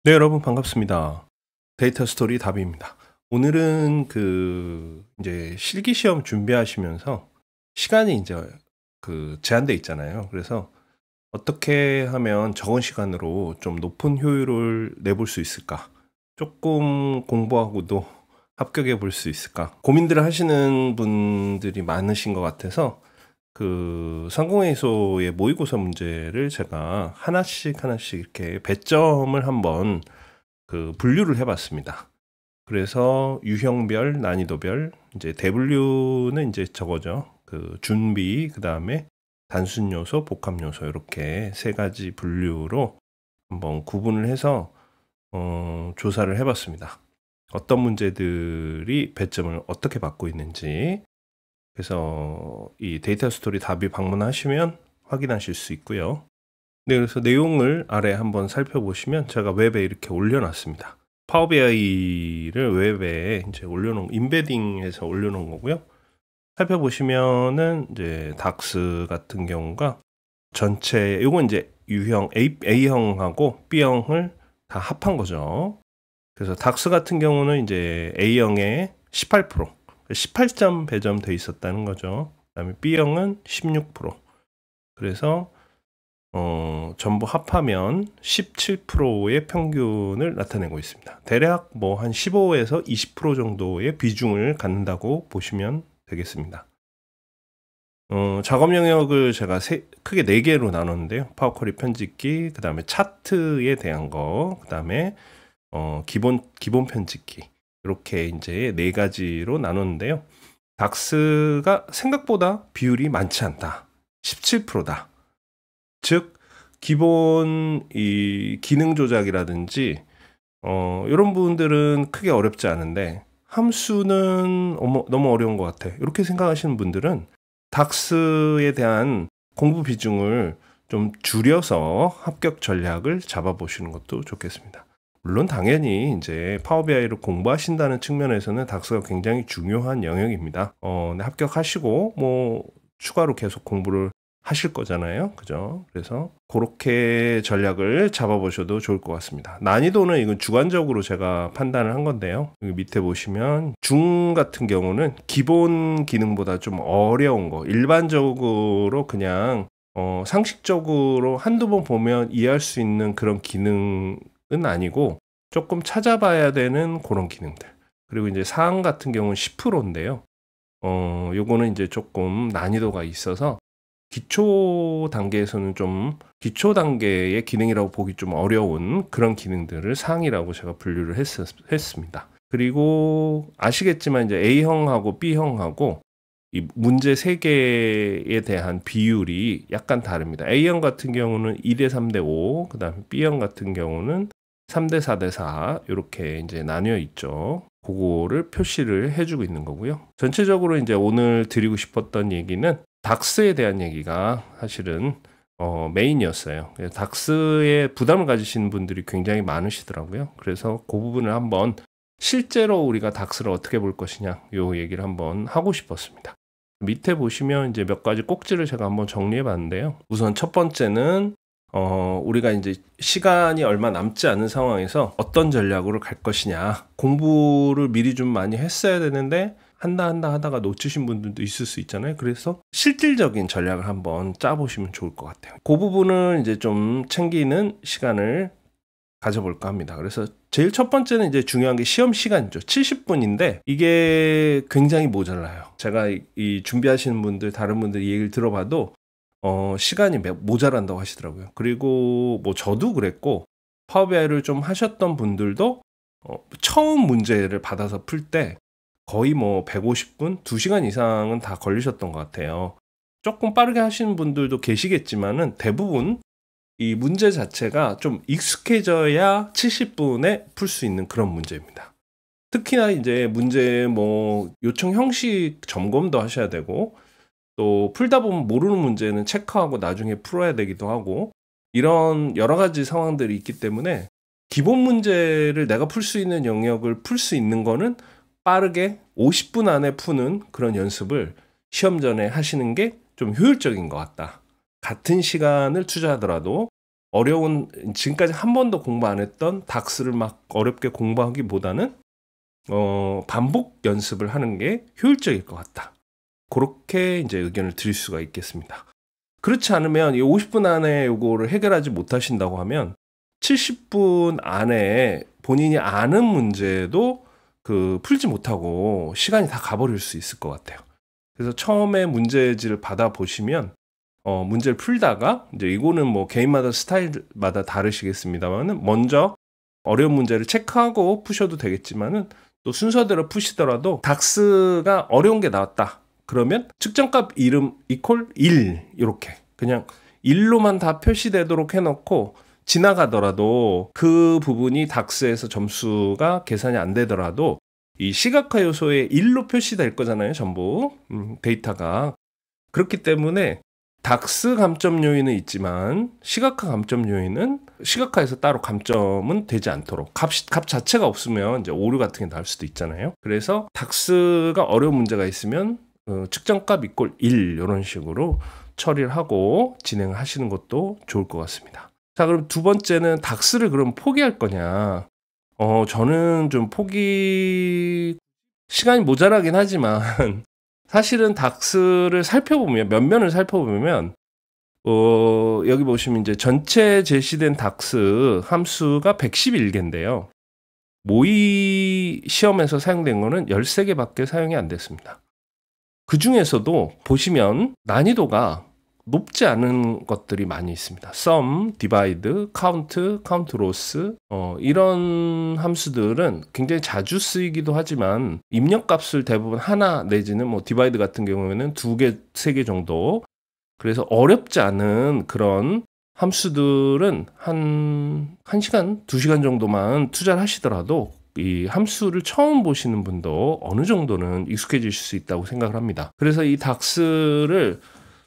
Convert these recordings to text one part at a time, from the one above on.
네, 여러분 반갑습니다. 데이터 스토리 답입니다. 오늘은 이제 실기 시험 준비하시면서 시간이 이제 제한돼 있잖아요. 그래서 어떻게 하면 적은 시간으로 좀 높은 효율을 내볼 수 있을까? 조금 공부하고도 합격해 볼 수 있을까? 고민들을 하시는 분들이 많으신 것 같아서 상공회의소의 모의고사 문제를 제가 하나씩 이렇게 배점을 한번 분류를 해봤습니다. 그래서 유형별, 난이도별, 이제 대분류는 이제 저거죠. 준비, 그 다음에 단순 요소, 복합 요소 이렇게 세 가지 분류로 한번 구분을 해서 조사를 해봤습니다. 어떤 문제들이 배점을 어떻게 받고 있는지. 그래서 이 데이터 스토리 답이 방문하시면 확인하실 수 있고요. 네, 그래서 내용을 아래 한번 살펴보시면 제가 웹에 이렇게 올려놨습니다. 파워 BI를 웹에 이제 인베딩해서 올려놓은 거고요. 살펴보시면은 이제 닥스 같은 경우가 전체, 요건 이제 유형 A형하고 B형을 다 합한 거죠. 그래서 닥스 같은 경우는 이제 A형에 18%, 18점 배점돼 있었다는 거죠. 그 다음에 B형은 16%. 그래서 전부 합하면 17%의 평균을 나타내고 있습니다. 대략 뭐 한 15에서 20% 정도의 비중을 갖는다고 보시면 되겠습니다. 작업 영역을 제가 크게 4개로 나눴는데요. 파워쿼리 편집기, 그 다음에 차트에 대한 거, 그 다음에 기본 편집기, 이렇게 이제 4가지로 나눴는데요. 닥스가 생각보다 비율이 많지 않다. 17%다. 즉 기본 이 기능 조작이라든지 이런 부분들은 크게 어렵지 않은데 함수는 너무 어려운 것 같아. 이렇게 생각하시는 분들은 닥스에 대한 공부 비중을 좀 줄여서 합격 전략을 잡아보시는 것도 좋겠습니다. 물론 당연히 이제 파워 BI를 공부하신다는 측면에서는 닥스가 굉장히 중요한 영역입니다. 근데 합격하시고 뭐 추가로 계속 공부를 하실 거잖아요. 그죠? 그래서 그렇게 전략을 잡아보셔도 좋을 것 같습니다. 난이도는 이건 주관적으로 제가 판단을 한 건데요. 여기 밑에 보시면 중 같은 경우는 기본 기능보다 좀 어려운 거, 일반적으로 그냥 상식적으로 한두 번 보면 이해할 수 있는 그런 기능은 아니고 조금 찾아봐야 되는 그런 기능들. 그리고 이제 사항 같은 경우는 10%인데요. 요거는 이제 조금 난이도가 있어서 기초 단계에서는 좀 기초 단계의 기능이라고 보기 좀 어려운 그런 기능들을 사항이라고 제가 분류를 했습니다. 그리고 아시겠지만 이제 A형하고 B형하고 이 문제 3개에 대한 비율이 약간 다릅니다. A형 같은 경우는 2대 3대 5, 그 다음에 B형 같은 경우는 3대 4대 4 이렇게 이제 나뉘어 있죠. 그거를 표시를 해주고 있는 거고요. 전체적으로 이제 오늘 드리고 싶었던 얘기는 닥스에 대한 얘기가 사실은 메인이었어요. 닥스에 부담을 가지시는 분들이 굉장히 많으시더라고요. 그래서 그 부분을 한번 실제로 우리가 닥스를 어떻게 볼 것이냐 요 얘기를 한번 하고 싶었습니다. 밑에 보시면 이제 몇 가지 꼭지를 제가 한번 정리해 봤는데요. 우선 첫 번째는 우리가 이제 시간이 얼마 남지 않은 상황에서 어떤 전략으로 갈 것이냐. 공부를 미리 좀 많이 했어야 되는데 한다 하다가 놓치신 분들도 있을 수 있잖아요. 그래서 실질적인 전략을 한번 짜보시면 좋을 것 같아요. 그 부분을 이제 좀 챙기는 시간을 가져볼까 합니다. 그래서 제일 첫 번째는 이제 중요한 게 시험 시간이죠. 70분인데 이게 굉장히 모자라요. 제가 이 준비하시는 분들, 다른 분들 이 얘기를 들어봐도 시간이 모자란다고 하시더라고요. 그리고 뭐 저도 그랬고 파워 BI를 좀 하셨던 분들도 처음 문제를 받아서 풀 때 거의 뭐 150분, 2시간 이상은 다 걸리셨던 것 같아요. 조금 빠르게 하시는 분들도 계시겠지만은 대부분 이 문제 자체가 좀 익숙해져야 70분에 풀 수 있는 그런 문제입니다. 특히나 이제 문제 뭐 요청 형식 점검도 하셔야 되고 또 풀다 보면 모르는 문제는 체크하고 나중에 풀어야 되기도 하고 이런 여러 가지 상황들이 있기 때문에 기본 문제를 내가 풀 수 있는 영역을 풀 수 있는 거는 빠르게 50분 안에 푸는 그런 연습을 시험 전에 하시는 게 좀 효율적인 것 같다. 같은 시간을 투자하더라도 어려운 지금까지 한 번도 공부 안 했던 닥스를 막 어렵게 공부하기보다는 반복 연습을 하는 게 효율적일 것 같다. 그렇게 이제 의견을 드릴 수가 있겠습니다. 그렇지 않으면 이 50분 안에 요거를 해결하지 못하신다고 하면 70분 안에 본인이 아는 문제도 풀지 못하고 시간이 다 가버릴 수 있을 것 같아요. 그래서 처음에 문제지를 받아보시면 문제를 풀다가 이제 이거는 뭐 개인마다 스타일마다 다르시겠습니다만은 먼저 어려운 문제를 체크하고 푸셔도 되겠지만은 또 순서대로 푸시더라도 닥스가 어려운 게 나왔다. 그러면 측정값 이름 이퀄 1 이렇게 그냥 1로만 다 표시되도록 해놓고 지나가더라도 그 부분이 닥스에서 점수가 계산이 안 되더라도 이 시각화 요소에 1로 표시될 거잖아요. 전부 데이터가. 그렇기 때문에 닥스 감점 요인은 있지만 시각화 감점 요인은 시각화에서 따로 감점은 되지 않도록 값 자체가 없으면 이제 오류 같은 게 나올 수도 있잖아요. 그래서 닥스가 어려운 문제가 있으면 측정값 이퀄 1 이런 식으로 처리를 하고 진행을 하시는 것도 좋을 것 같습니다. 자, 그럼 두 번째는 닥스를 그럼 포기할 거냐? 저는 좀 시간이 모자라긴 하지만 사실은 닥스를 살펴보면 몇 면을 살펴보면 여기 보시면 이제 전체 제시된 닥스 함수가 111개인데요. 모의 시험에서 사용된 거는 13개밖에 사용이 안 됐습니다. 그 중에서도 보시면 난이도가 높지 않은 것들이 많이 있습니다. sum, divide, count, count rows 이런 함수들은 굉장히 자주 쓰이기도 하지만 입력값을 대부분 하나 내지는 뭐 divide 같은 경우에는 2개, 3개 정도 그래서 어렵지 않은 그런 함수들은 한 1시간, 2시간 정도만 투자를 하시더라도 이 함수를 처음 보시는 분도 어느 정도는 익숙해지실 수 있다고 생각을 합니다. 그래서 이 닥스를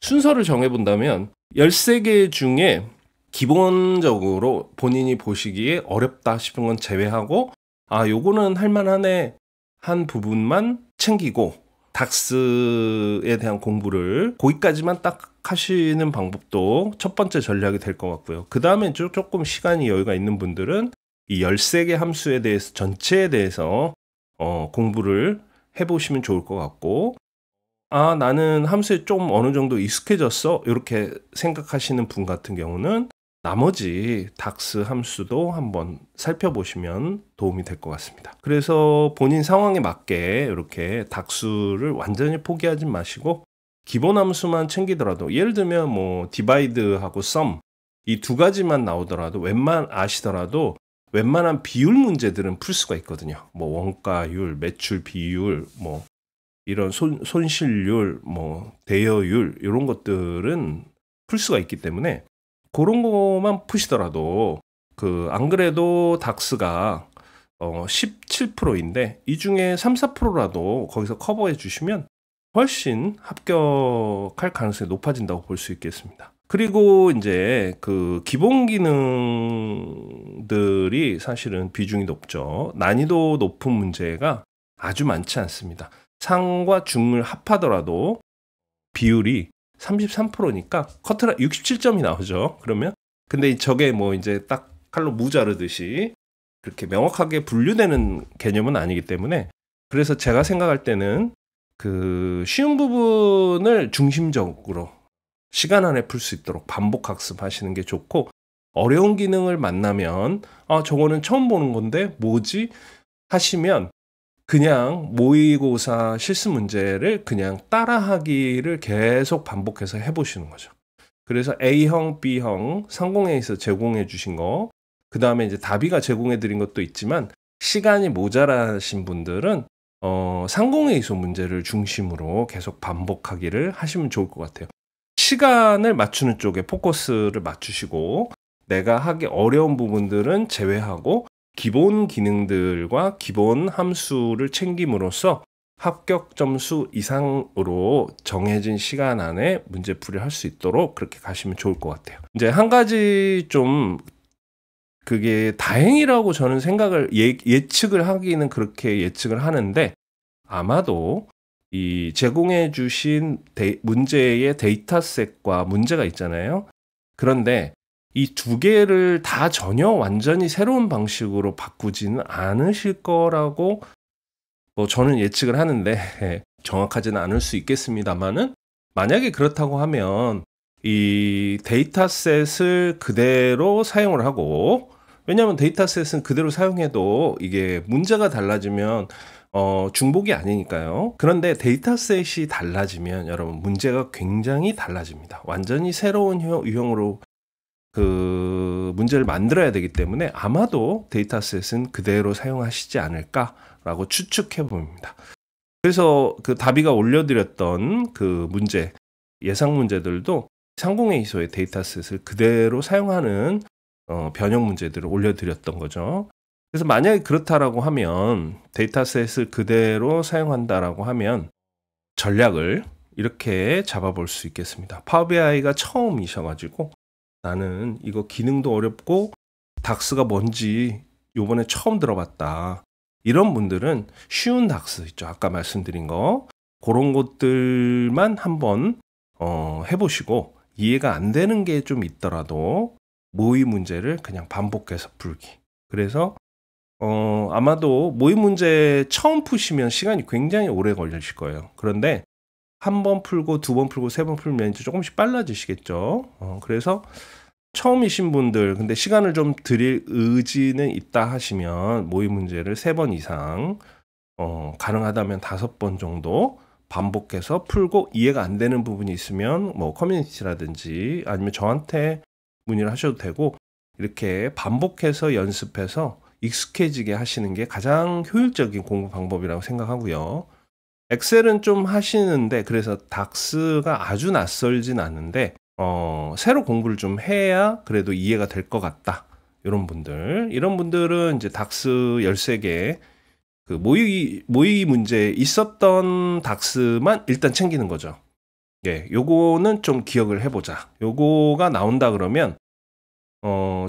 순서를 정해본다면 13개 중에 기본적으로 본인이 보시기에 어렵다 싶은 건 제외하고 요거는 할만하네 한 부분만 챙기고 닥스에 대한 공부를 거기까지만 딱 하시는 방법도 첫 번째 전략이 될 것 같고요. 그 다음에 조금 시간이 여유가 있는 분들은 이 13개 함수에 대해서 전체에 대해서 공부를 해보시면 좋을 것 같고 나는 함수에 좀 어느 정도 익숙해졌어 이렇게 생각하시는 분 같은 경우는 나머지 닥스 함수도 한번 살펴보시면 도움이 될 것 같습니다. 그래서 본인 상황에 맞게 이렇게 닥스를 완전히 포기하지 마시고 기본 함수만 챙기더라도 예를 들면 뭐 디바이드하고 썸 이 두 가지만 나오더라도 아시더라도 웬만한 비율 문제들은 풀 수가 있거든요. 뭐 원가율, 매출 비율, 뭐 이런 손실률, 뭐 대여율 이런 것들은 풀 수가 있기 때문에 그런 것만 푸시더라도 안 그래도 닥스가 17%인데 이 중에 3, 4%라도 거기서 커버해 주시면 훨씬 합격할 가능성이 높아진다고 볼 수 있겠습니다. 그리고 이제 기본 기능들이 사실은 비중이 높죠. 난이도 높은 문제가 아주 많지 않습니다. 상과 중을 합하더라도 비율이 33%니까 커트라 67점이 나오죠. 그러면 근데 저게 뭐 이제 딱 칼로 무 자르듯이 그렇게 명확하게 분류되는 개념은 아니기 때문에 그래서 제가 생각할 때는 쉬운 부분을 중심적으로 시간 안에 풀 수 있도록 반복 학습하시는 게 좋고 어려운 기능을 만나면 저거는 처음 보는 건데 뭐지? 하시면 그냥 모의고사 실습 문제를 그냥 따라하기를 계속 반복해서 해보시는 거죠. 그래서 A형, B형 상공회에서 제공해 주신 거, 그 다음에 이제 다비가 제공해 드린 것도 있지만 시간이 모자라신 분들은 상공회의소 문제를 중심으로 계속 반복하기를 하시면 좋을 것 같아요. 시간을 맞추는 쪽에 포커스를 맞추시고 내가 하기 어려운 부분들은 제외하고 기본 기능들과 기본 함수를 챙김으로써 합격 점수 이상으로 정해진 시간 안에 문제풀이를 할 수 있도록 그렇게 가시면 좋을 것 같아요. 이제 한 가지 좀 그게 다행이라고 저는 생각을 예측을 하기는 그렇게 예측을 하는데 아마도 이 제공해 주신 문제의 데이터셋과 문제가 있잖아요. 그런데 이 두 개를 다 전혀 완전히 새로운 방식으로 바꾸지는 않으실 거라고 뭐 저는 예측을 하는데 정확하지는 않을 수 있겠습니다만은, 만약에 그렇다고 하면 이 데이터셋을 그대로 사용을 하고, 왜냐하면 데이터셋은 그대로 사용해도 이게 문제가 달라지면 중복이 아니니까요. 그런데 데이터셋이 달라지면 여러분 문제가 굉장히 달라집니다. 완전히 새로운 유형으로 그 문제를 만들어야 되기 때문에 아마도 데이터셋은 그대로 사용하시지 않을까라고 추측해 봅니다. 그래서 그 다비가 올려드렸던 그 문제, 예상 문제들도 상공회의소의 데이터셋을 그대로 사용하는 변형 문제들을 올려드렸던 거죠. 그래서 만약에 그렇다라고 하면, 데이터셋을 그대로 사용한다라고 하면 전략을 이렇게 잡아볼 수 있겠습니다. 파워비아이가 처음이셔가지고 나는 이거 기능도 어렵고 닥스가 뭔지 요번에 처음 들어봤다, 이런 분들은 쉬운 닥스 있죠, 아까 말씀드린 거, 그런 것들만 한번 해보시고, 이해가 안 되는 게 좀 있더라도 모의 문제를 그냥 반복해서 풀기. 그래서 아마도 모의 문제 처음 푸시면 시간이 굉장히 오래 걸리실 거예요. 그런데 한 번 풀고 두 번 풀고 세 번 풀면 이제 조금씩 빨라지시겠죠. 그래서 처음이신 분들, 근데 시간을 좀 드릴 의지는 있다 하시면 모의 문제를 3번 이상, 가능하다면 5번 정도 반복해서 풀고, 이해가 안 되는 부분이 있으면 뭐 커뮤니티라든지 아니면 저한테 문의를 하셔도 되고, 이렇게 반복해서 연습해서 익숙해지게 하시는 게 가장 효율적인 공부 방법이라고 생각하고요. 엑셀은 좀 하시는데, 그래서 닥스가 아주 낯설진 않은데 새로 공부를 좀 해야 그래도 이해가 될 것 같다, 이런 분들은 이제 닥스 13개 그 모의 문제 있었던 닥스만 일단 챙기는 거죠. 예, 요거는 좀 기억을 해보자. 요거가 나온다 그러면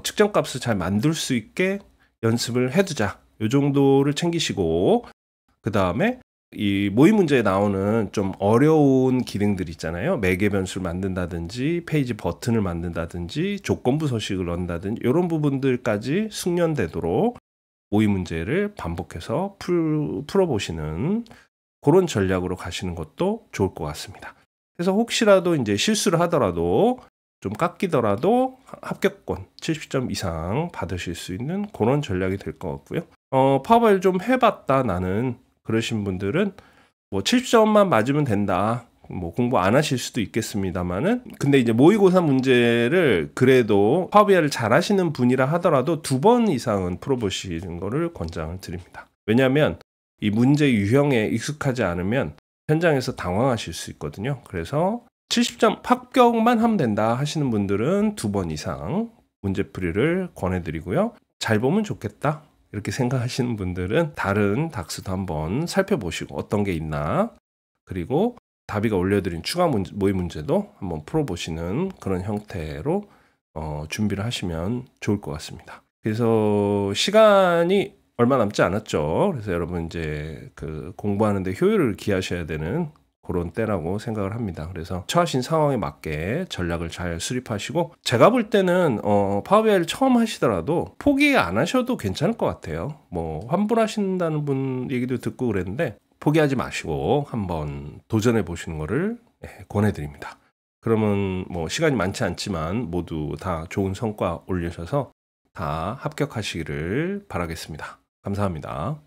측정값을 잘 만들 수 있게 연습을 해두자, 요 정도를 챙기시고, 그 다음에 이 모의 문제에 나오는 좀 어려운 기능들 있잖아요. 매개 변수를 만든다든지 페이지 버튼을 만든다든지 조건부 서식을 넣는다든지, 이런 부분들까지 숙련되도록 모의 문제를 반복해서 풀어보시는 그런 전략으로 가시는 것도 좋을 것 같습니다. 그래서 혹시라도 이제 실수를 하더라도, 좀 깎이더라도 합격권 70점 이상 받으실 수 있는 그런 전략이 될 것 같고요. 파워바이를 좀 해봤다 나는, 그러신 분들은 뭐 70점만 맞으면 된다, 뭐 공부 안 하실 수도 있겠습니다만은, 근데 이제 모의고사 문제를 그래도 파워비아이를 잘 하시는 분이라 하더라도 2번 이상은 풀어보시는 거를 권장을 드립니다. 왜냐하면 이 문제 유형에 익숙하지 않으면 현장에서 당황하실 수 있거든요. 그래서 70점 합격만 하면 된다 하시는 분들은 2번 이상 문제풀이를 권해드리고요. 잘 보면 좋겠다 이렇게 생각하시는 분들은 다른 닥스도 한번 살펴보시고 어떤 게 있나, 그리고 다비가 올려드린 추가 모의 문제도 한번 풀어보시는 그런 형태로 준비를 하시면 좋을 것 같습니다. 그래서 시간이 얼마 남지 않았죠. 그래서 여러분 이제 그 공부하는데 효율을 기하셔야 되는 그런 때라고 생각을 합니다. 그래서 처하신 상황에 맞게 전략을 잘 수립하시고, 제가 볼 때는 파워비아이를 처음 하시더라도 포기 안 하셔도 괜찮을 것 같아요. 뭐 환불하신다는 분 얘기도 듣고 그랬는데 포기하지 마시고 한번 도전해 보시는 거를 권해드립니다. 그러면 뭐 시간이 많지 않지만 모두 다 좋은 성과 올리셔서 다 합격하시기를 바라겠습니다. 감사합니다.